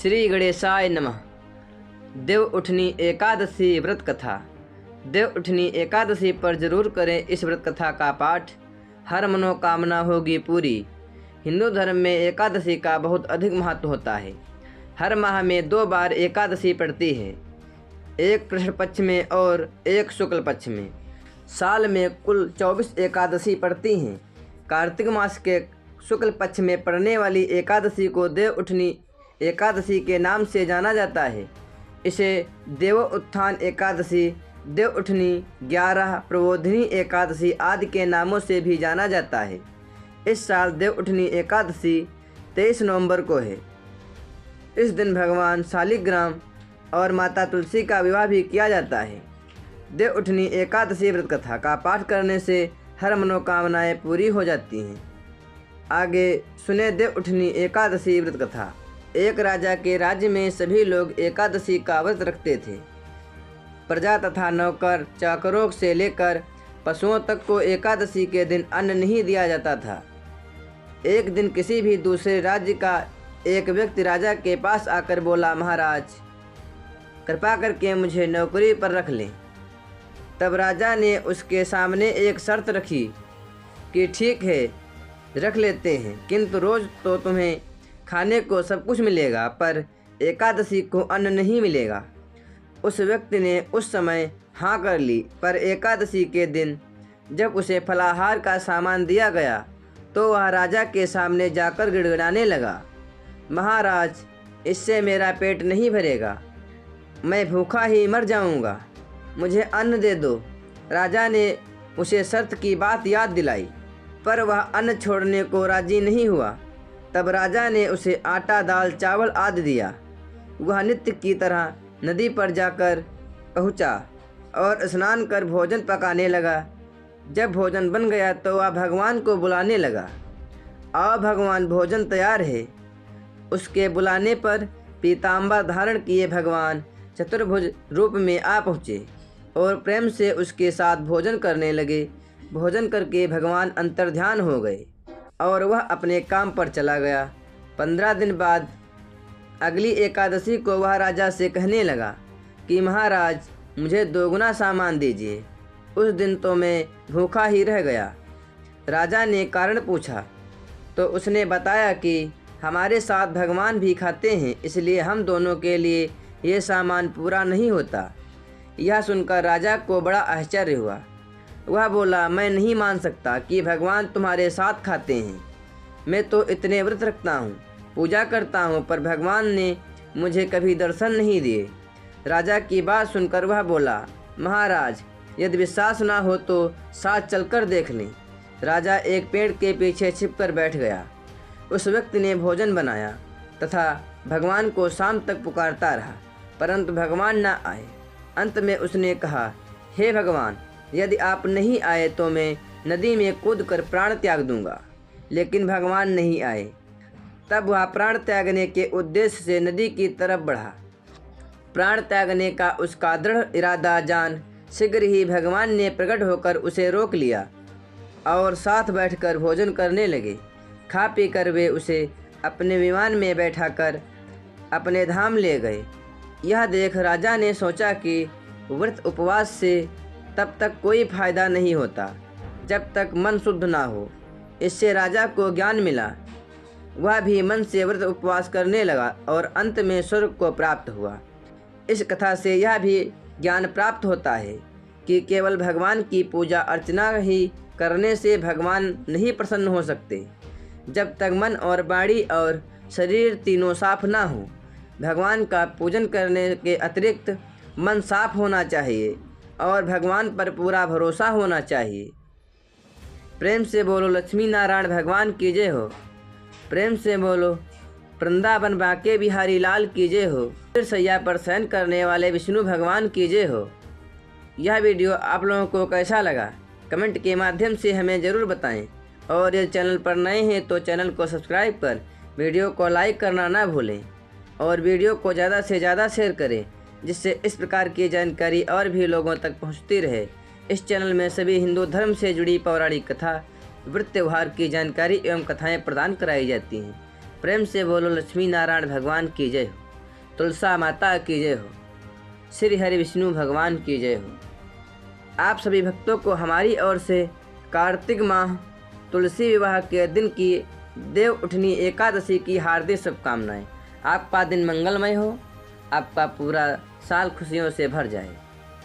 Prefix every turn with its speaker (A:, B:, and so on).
A: श्री गणेशाय नमः। देव उठनी एकादशी व्रत कथा। देव उठनी एकादशी पर जरूर करें इस व्रत कथा का पाठ, हर मनोकामना होगी पूरी। हिंदू धर्म में एकादशी का बहुत अधिक महत्व होता है। हर माह में 2 बार एकादशी पड़ती है, एक कृष्ण पक्ष में और एक शुक्ल पक्ष में। साल में कुल 24 एकादशी पड़ती हैं। कार्तिक मास के शुक्ल पक्ष में पड़ने वाली एकादशी को देव उठनी एकादशी के नाम से जाना जाता है। इसे देव उत्थान एकादशी, देव उठनी, 11 प्रबोधिनी एकादशी आदि के नामों से भी जाना जाता है। इस साल देव उठनी एकादशी 23 नवंबर को है। इस दिन भगवान शालिग्राम और माता तुलसी का विवाह भी किया जाता है। देव उठनी एकादशी व्रत कथा का पाठ करने से हर मनोकामनाएं पूरी हो जाती हैं। आगे सुने देव उठनी एकादशी व्रत कथा। एक राजा के राज्य में सभी लोग एकादशी का व्रत रखते थे। प्रजा तथा नौकर चाकरों से लेकर पशुओं तक को एकादशी के दिन अन्न नहीं दिया जाता था। एक दिन किसी भी दूसरे राज्य का एक व्यक्ति राजा के पास आकर बोला, महाराज कृपा करके मुझे नौकरी पर रख लें। तब राजा ने उसके सामने एक शर्त रखी कि ठीक है, रख लेते हैं, किंतु रोज़ तो तुम्हें खाने को सब कुछ मिलेगा, पर एकादशी को अन्न नहीं मिलेगा। उस व्यक्ति ने उस समय हाँ कर ली, पर एकादशी के दिन जब उसे फलाहार का सामान दिया गया तो वह राजा के सामने जाकर गिड़गिड़ाने लगा, महाराज इससे मेरा पेट नहीं भरेगा, मैं भूखा ही मर जाऊंगा, मुझे अन्न दे दो। राजा ने उसे शर्त की बात याद दिलाई, पर वह अन्न छोड़ने को राजी नहीं हुआ। तब राजा ने उसे आटा, दाल, चावल आदि दिया। वह नित्य की तरह नदी पर जाकर पहुंचा और स्नान कर भोजन पकाने लगा। जब भोजन बन गया तो वह भगवान को बुलाने लगा, आओ भगवान भोजन तैयार है। उसके बुलाने पर पीताम्बर धारण किए भगवान चतुर्भुज रूप में आ पहुँचे और प्रेम से उसके साथ भोजन करने लगे। भोजन करके भगवान अंतर्ध्यान हो गए और वह अपने काम पर चला गया। 15 दिन बाद अगली एकादशी को वह राजा से कहने लगा कि महाराज मुझे 2 गुना सामान दीजिए। उस दिन तो मैं भूखा ही रह गया। राजा ने कारण पूछा तो उसने बताया कि हमारे साथ भगवान भी खाते हैं, इसलिए हम दोनों के लिए ये सामान पूरा नहीं होता। यह सुनकर राजा को बड़ा आश्चर्य हुआ। वह बोला, मैं नहीं मान सकता कि भगवान तुम्हारे साथ खाते हैं। मैं तो इतने व्रत रखता हूँ, पूजा करता हूँ, पर भगवान ने मुझे कभी दर्शन नहीं दिए। राजा की बात सुनकर वह बोला, महाराज यदि विश्वास ना हो तो साथ चलकर देख लें। राजा एक पेड़ के पीछे छिपकर बैठ गया। उस व्यक्ति ने भोजन बनाया तथा भगवान को शाम तक पुकारता रहा, परंतु भगवान न आए। अंत में उसने कहा, हे भगवान यदि आप नहीं आए तो मैं नदी में कूदकर प्राण त्याग दूंगा। लेकिन भगवान नहीं आए। तब वह प्राण त्यागने के उद्देश्य से नदी की तरफ बढ़ा। प्राण त्यागने का उसका दृढ़ इरादा जान शीघ्र ही भगवान ने प्रकट होकर उसे रोक लिया और साथ बैठकर भोजन करने लगे। खा पी कर वे उसे अपने विमान में बैठाकर अपने धाम ले गए। यह देख राजा ने सोचा कि व्रत उपवास से तब तक कोई फायदा नहीं होता जब तक मन शुद्ध ना हो। इससे राजा को ज्ञान मिला। वह भी मन से व्रत उपवास करने लगा और अंत में स्वर्ग को प्राप्त हुआ। इस कथा से यह भी ज्ञान प्राप्त होता है कि केवल भगवान की पूजा अर्चना ही करने से भगवान नहीं प्रसन्न हो सकते। जब तक मन और वाणी और शरीर तीनों साफ ना हो। भगवान का पूजन करने के अतिरिक्त मन साफ होना चाहिए और भगवान पर पूरा भरोसा होना चाहिए। प्रेम से बोलो लक्ष्मी नारायण भगवान की जय हो। प्रेम से बोलो वृंदावन बांके बिहारी लाल की जय हो। फिर सैया पर शयन करने वाले विष्णु भगवान की जय हो। यह वीडियो आप लोगों को कैसा लगा कमेंट के माध्यम से हमें ज़रूर बताएं और यदि चैनल पर नए हैं तो चैनल को सब्सक्राइब कर वीडियो को लाइक करना ना भूलें और वीडियो को ज़्यादा से ज़्यादा शेयर करें, जिससे इस प्रकार की जानकारी और भी लोगों तक पहुंचती रहे। इस चैनल में सभी हिंदू धर्म से जुड़ी पौराणिक कथा, व्रत त्यौहार की जानकारी एवं कथाएं प्रदान कराई जाती हैं। प्रेम से बोलो लक्ष्मी नारायण भगवान की जय हो। तुलसा माता की जय हो, श्री हरि विष्णु भगवान की जय हो। आप सभी भक्तों को हमारी ओर से कार्तिक माह तुलसी विवाह के दिन की देव उठनी एकादशी की हार्दिक शुभकामनाएं। आपका दिन मंगलमय हो, आपका पूरा साल खुशियों से भर जाए।